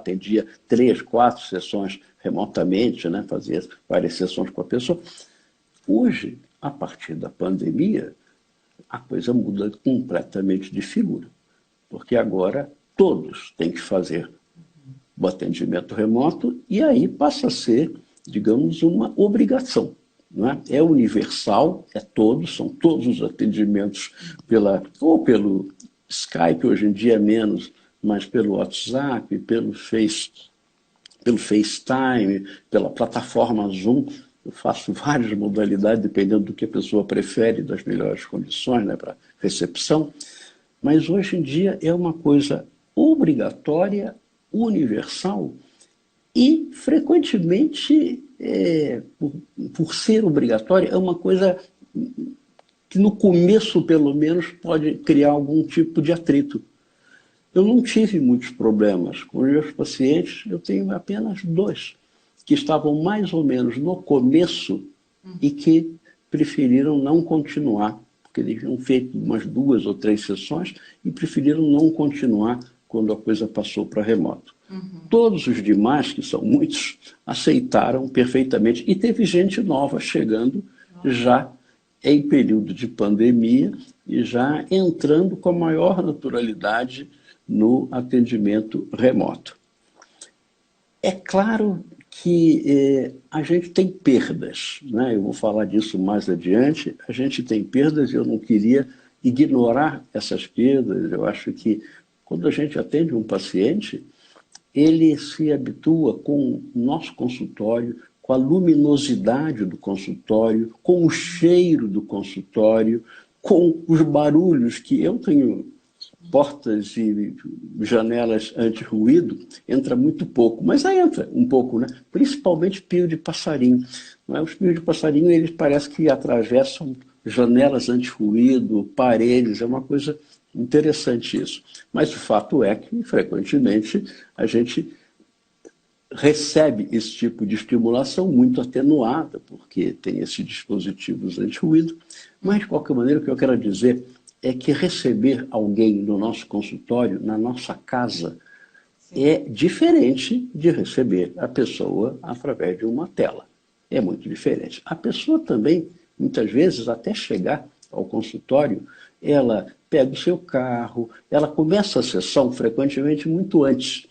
atendia 3, 4 sessões remotamente, né? Fazia várias sessões com a pessoa. Hoje, a partir da pandemia, a coisa muda completamente de figura, porque agora todos têm que fazer o atendimento remoto e aí passa a ser, digamos, uma obrigação. Não é? É universal, são todos os atendimentos ou pelo Skype, hoje em dia é menos, mas pelo WhatsApp, pelo FaceTime, pela plataforma Zoom. Eu faço várias modalidades, dependendo do que a pessoa prefere, das melhores condições, né, para recepção. Mas hoje em dia é uma coisa obrigatória, universal, e frequentemente, por ser obrigatória, é uma coisa que no começo, pelo menos, pode criar algum tipo de atrito. Eu não tive muitos problemas com os meus pacientes, eu tenho apenas 2, que estavam mais ou menos no começo e que preferiram não continuar, porque eles tinham feito umas 2 ou 3 sessões e preferiram não continuar quando a coisa passou para remoto. Todos os demais, que são muitos, aceitaram perfeitamente. E teve gente nova chegando já em período de pandemia e já entrando com a maior naturalidade no atendimento remoto. É claro que a gente tem perdas, né? Eu vou falar disso mais adiante. A gente tem perdas e eu não queria ignorar essas perdas. Eu acho que quando a gente atende um paciente, ele se habitua com o nosso consultório, com a luminosidade do consultório, com o cheiro do consultório, com os barulhos que eu tenho. Portas e janelas anti-ruído, entra muito pouco, mas aí entra um pouco, né? Principalmente pio de passarinho. Não é? Os pios de passarinho, eles parecem que atravessam janelas anti-ruído, paredes, é uma coisa interessante isso. Mas o fato é que, frequentemente, a gente recebe esse tipo de estimulação muito atenuada, porque tem esses dispositivos anti-ruído, mas, de qualquer maneira, o que eu quero dizer é que receber alguém no nosso consultório, na nossa casa, é diferente de receber a pessoa através de uma tela. É muito diferente. A pessoa também, muitas vezes, até chegar ao consultório, ela pega o seu carro, ela começa a sessão frequentemente muito antes.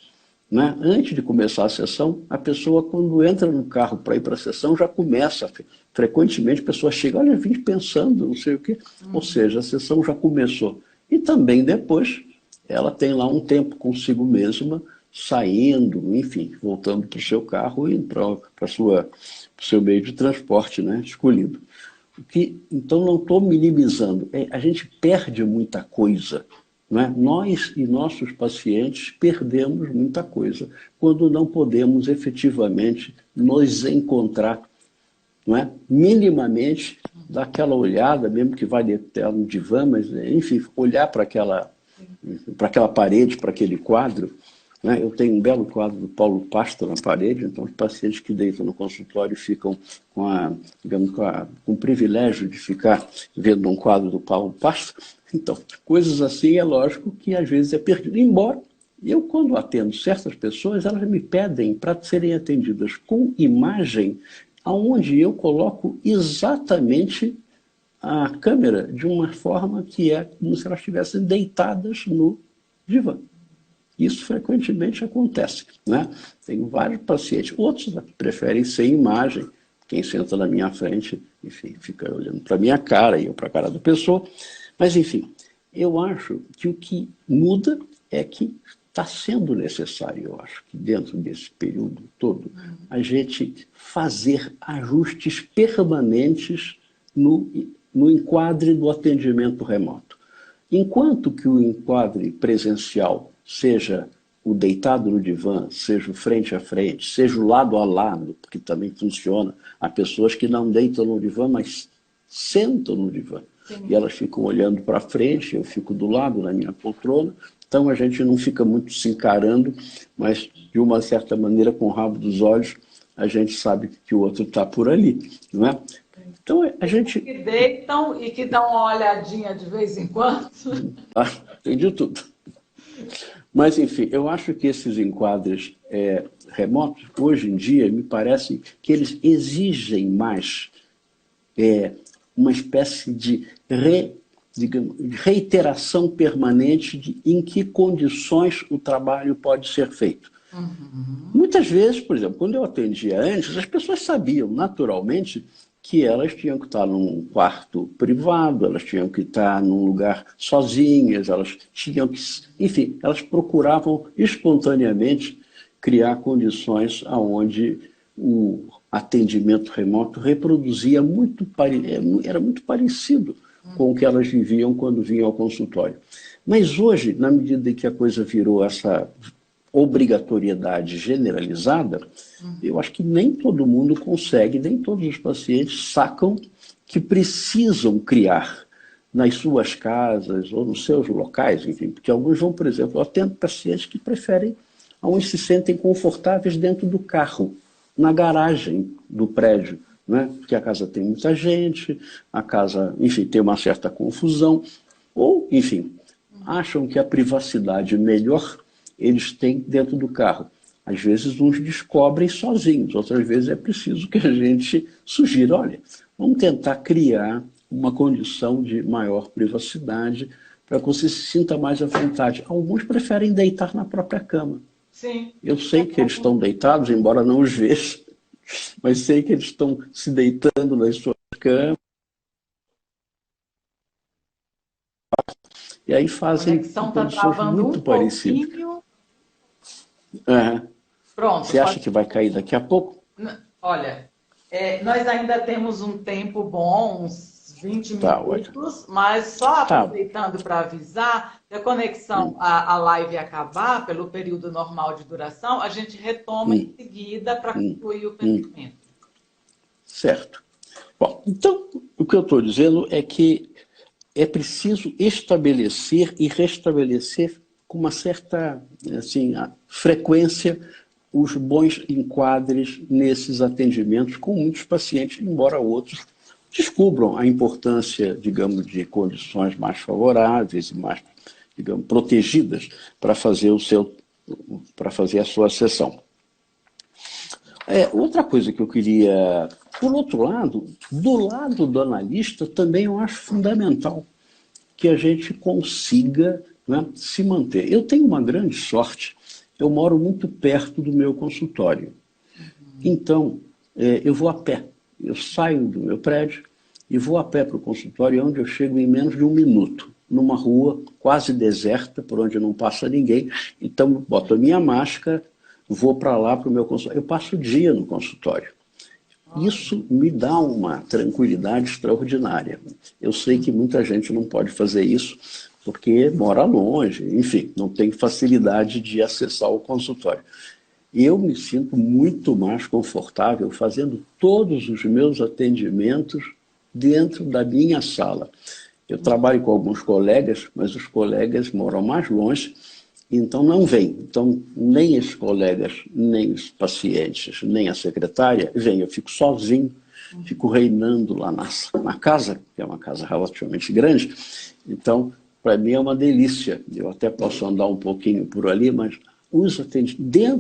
Né? Antes de começar a sessão, a pessoa, quando entra no carro para ir para a sessão, já começa. Frequentemente, a pessoa chega, olha, vim pensando, não sei o quê. Ou seja, a sessão já começou. E também depois, ela tem lá um tempo consigo mesma, saindo, enfim, voltando para o seu carro e para o seu meio de transporte, né, escolhido. Então, não estou minimizando. A gente perde muita coisa. Não é? Nós e nossos pacientes perdemos muita coisa quando não podemos efetivamente nos encontrar, não é? Minimamente, dar aquela olhada, mesmo que vai até no divã, mas, enfim, olhar para aquela parede, para aquele quadro. Né? Eu tenho um belo quadro do Paulo Pasto na parede, então os pacientes que deitam no consultório ficam com o privilégio de ficar vendo um quadro do Paulo Pasto. Então, coisas assim é lógico que às vezes é perdido. Embora eu, quando atendo certas pessoas, elas me pedem para serem atendidas com imagem, onde eu coloco exatamente a câmera de uma forma que é como se elas estivessem deitadas no divã. Isso frequentemente acontece. Né? Tenho vários pacientes, outros preferem sem imagem. Quem senta na minha frente, enfim, fica olhando para a minha cara e eu para a cara da pessoa. Mas, enfim, eu acho que o que muda é que está sendo necessário, eu acho, que dentro desse período todo, a gente fazer ajustes permanentes no enquadre do atendimento remoto. Enquanto que o enquadre presencial seja o deitado no divã, seja o frente a frente, seja o lado a lado, porque também funciona. Há pessoas que não deitam no divã, mas sentam no divã. Sim. E elas ficam olhando para frente, eu fico do lado na minha poltrona, então a gente não fica muito se encarando, mas de uma certa maneira, com o rabo dos olhos, a gente sabe que o outro está por ali, não é? Então a gente... Que deitam e que dão uma olhadinha de vez em quando. Ah, tem de tudo. Mas, enfim, eu acho que esses enquadres remotos, hoje em dia, me parece que eles exigem mais uma espécie de digamos, reiteração permanente de em que condições o trabalho pode ser feito. Muitas vezes, por exemplo, quando eu atendia antes, as pessoas sabiam naturalmente que elas tinham que estar num quarto privado, elas tinham que estar num lugar sozinhas, elas tinham que, enfim, elas procuravam espontaneamente criar condições onde o atendimento remoto reproduzia era muito parecido com o que elas viviam quando vinham ao consultório. Mas hoje, na medida em que a coisa virou essa obrigatoriedade generalizada, eu acho que nem todo mundo consegue, nem todos os pacientes sacam que precisam criar nas suas casas ou nos seus locais, enfim, porque alguns vão, por exemplo, eu atendo pacientes que preferem, alguns se sentem confortáveis dentro do carro, na garagem do prédio, né? Porque a casa tem muita gente, a casa, enfim, tem uma certa confusão, ou, enfim, acham que a privacidade melhor eles têm dentro do carro. Às vezes uns descobrem sozinhos, outras vezes é preciso que a gente sugira, olha, vamos tentar criar uma condição de maior privacidade para que você se sinta mais à vontade. Alguns preferem deitar na própria cama. Sim. Eu sei que eles estão deitados, embora não os veja, mas sei que eles estão se deitando nas suas camas e aí A fazem conexão está condições travando muito um parecidas. pouquinho. Uhum. Pronto, Você acha pode. que vai cair daqui a pouco? Olha, nós ainda temos um tempo bom, uns 20 Tá, olha. minutos, mas só Tá. aproveitando para avisar, se a conexão, a live acabar pelo período normal de duração, a gente retoma em seguida para concluir o pensamento. Certo. Bom, então, o que eu estou dizendo é que é preciso estabelecer e restabelecer com uma certa assim, frequência os bons enquadres nesses atendimentos com muitos pacientes, embora outros descubram a importância, digamos, de condições mais favoráveis e mais, digamos, protegidas para fazer para fazer a sua sessão. Outra coisa que eu queria, por outro lado, do lado do analista, também eu acho fundamental que a gente consiga, né, se manter. Eu tenho uma grande sorte, eu moro muito perto do meu consultório. Então, eu vou a pé. Eu saio do meu prédio e vou a pé para o consultório, onde eu chego em menos de um minuto, numa rua quase deserta, por onde não passa ninguém. Então, boto a minha máscara, vou para lá para o meu consultório. Eu passo o dia no consultório. Isso me dá uma tranquilidade extraordinária. Eu sei que muita gente não pode fazer isso porque mora longe, enfim, não tem facilidade de acessar o consultório. Eu me sinto muito mais confortável fazendo todos os meus atendimentos dentro da minha sala. Eu trabalho com alguns colegas, mas os colegas moram mais longe, então não vêm. Então, nem os colegas, nem os pacientes, nem a secretária vêm. Eu fico sozinho, fico reinando lá na casa, que é uma casa relativamente grande. Então, para mim é uma delícia. Eu até posso andar um pouquinho por ali, mas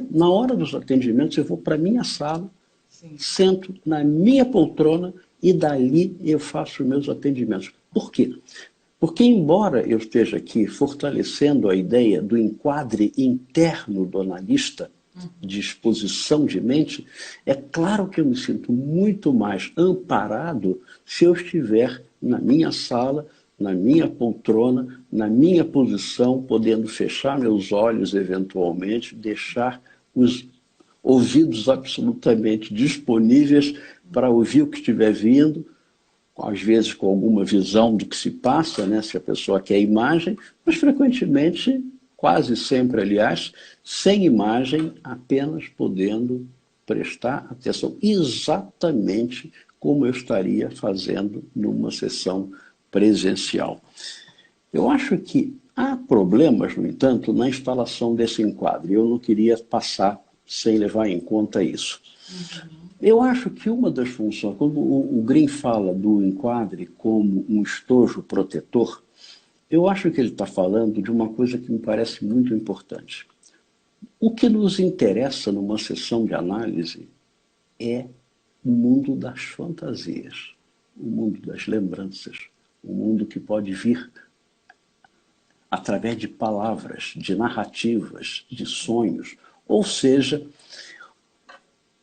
na hora dos atendimentos eu vou para a minha sala, Sim. sento na minha poltrona e dali eu faço os meus atendimentos. Por quê? Porque, embora eu esteja aqui fortalecendo a ideia do enquadre interno do analista, de exposição de mente, é claro que eu me sinto muito mais amparado se eu estiver na minha sala, na minha poltrona, na minha posição, podendo fechar meus olhos eventualmente, deixar os ouvidos absolutamente disponíveis para ouvir o que estiver vindo, às vezes com alguma visão do que se passa, né, se a pessoa quer imagem, mas frequentemente, quase sempre, aliás, sem imagem, apenas podendo prestar atenção exatamente como eu estaria fazendo numa sessão presencial. Eu acho que há problemas, no entanto, na instalação desse enquadre. Eu não queria passar sem levar em conta isso. Eu acho que uma das funções, quando o Green fala do enquadre como um estojo protetor, Eu acho que ele está falando de uma coisa que me parece muito importante. O que nos interessa numa sessão de análise é o mundo das fantasias, o mundo das lembranças, o mundo que pode vir através de palavras, de narrativas, de sonhos. Ou seja,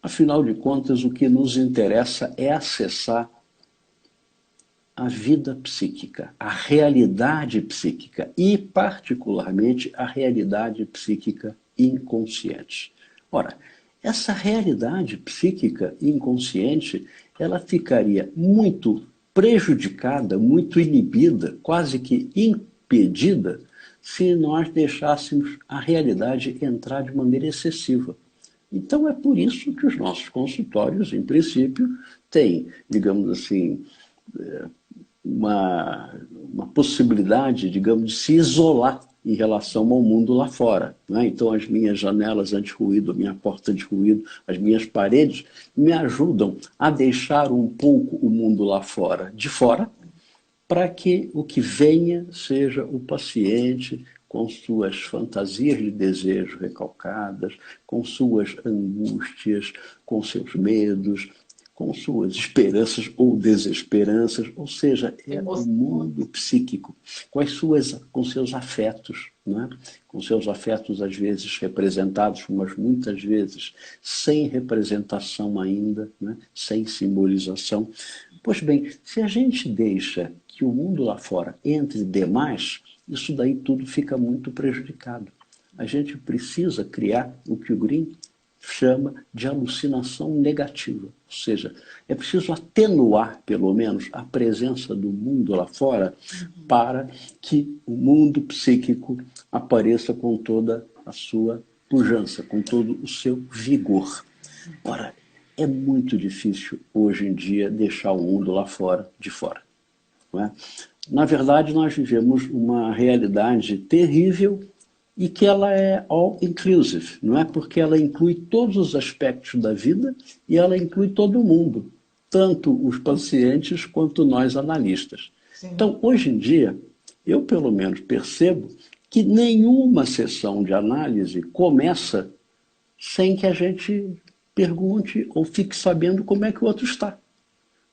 afinal de contas, o que nos interessa é acessar a vida psíquica, a realidade psíquica e, particularmente, a realidade psíquica inconsciente. Ora, essa realidade psíquica inconsciente, ela ficaria muito prejudicada, muito inibida, quase que impedida, se nós deixássemos a realidade entrar de maneira excessiva. Então é por isso que os nossos consultórios, em princípio, têm, digamos assim, uma possibilidade, digamos, de se isolar em relação ao mundo lá fora. Né? Então, as minhas janelas anti-ruído, a minha porta anti-ruído, as minhas paredes me ajudam a deixar um pouco o mundo lá fora de fora, para que o que venha seja o paciente com suas fantasias de desejo recalcadas, com suas angústias, com seus medos, com suas esperanças ou desesperanças, ou seja, é o mundo psíquico, com seus afetos, né? Com seus afetos às vezes representados, mas muitas vezes sem representação ainda, né? Sem simbolização. Pois bem, se a gente deixa que o mundo lá fora entre demais, isso daí tudo fica muito prejudicado. A gente precisa criar o que o Green chama de alucinação negativa. Ou seja, é preciso atenuar, pelo menos, a presença do mundo lá fora para que o mundo psíquico apareça com toda a sua pujança, com todo o seu vigor. Ora, é muito difícil hoje em dia deixar o mundo lá fora de fora. Não é? Na verdade, nós vivemos uma realidade terrível e que ela é all-inclusive, não é? Porque ela inclui todos os aspectos da vida e ela inclui todo mundo, tanto os pacientes quanto nós analistas. Sim. Então, hoje em dia, eu pelo menos percebo que nenhuma sessão de análise começa sem que a gente pergunte ou fique sabendo como é que o outro está.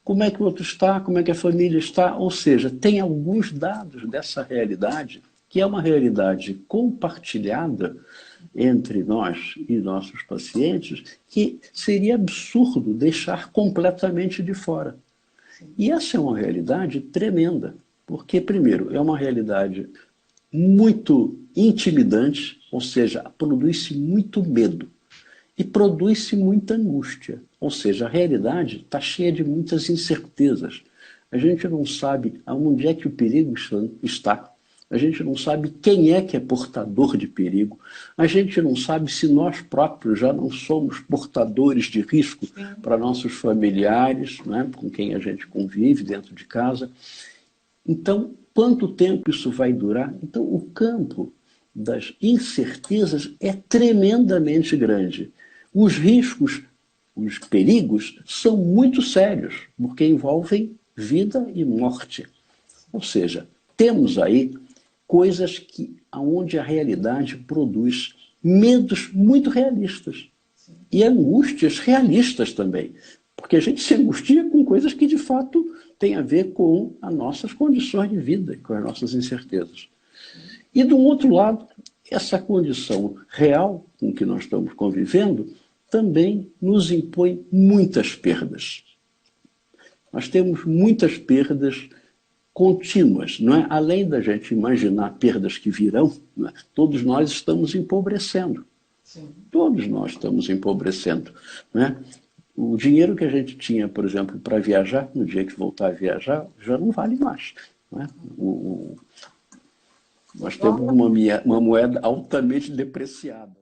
Como é que o outro está, como é que a família está, ou seja, tem alguns dados dessa realidade, que é uma realidade compartilhada entre nós e nossos pacientes, que seria absurdo deixar completamente de fora. E essa é uma realidade tremenda, porque, primeiro, é uma realidade muito intimidante, ou seja, produz-se muito medo. E produz-se muita angústia. Ou seja, a realidade está cheia de muitas incertezas. A gente não sabe aonde é que o perigo está. A gente não sabe quem é que é portador de perigo. A gente não sabe se nós próprios já não somos portadores de risco para nossos familiares, né, com quem a gente convive dentro de casa. Então, quanto tempo isso vai durar? Então, o campo das incertezas é tremendamente grande. Os riscos, os perigos são muito sérios, porque envolvem vida e morte. Ou seja, temos aí coisas onde a realidade produz medos muito realistas e angústias realistas também, porque a gente se angustia com coisas que de fato têm a ver com as nossas condições de vida, com as nossas incertezas. E do outro lado, essa condição real com que nós estamos convivendo também nos impõe muitas perdas. Nós temos muitas perdas contínuas, não é? Além da gente imaginar perdas que virão, não é? Todos nós estamos empobrecendo. Sim. Todos nós estamos empobrecendo, não é? O dinheiro que a gente tinha, por exemplo, para viajar, no dia que voltar a viajar, já não vale mais. Não é? Nós temos uma moeda altamente depreciada.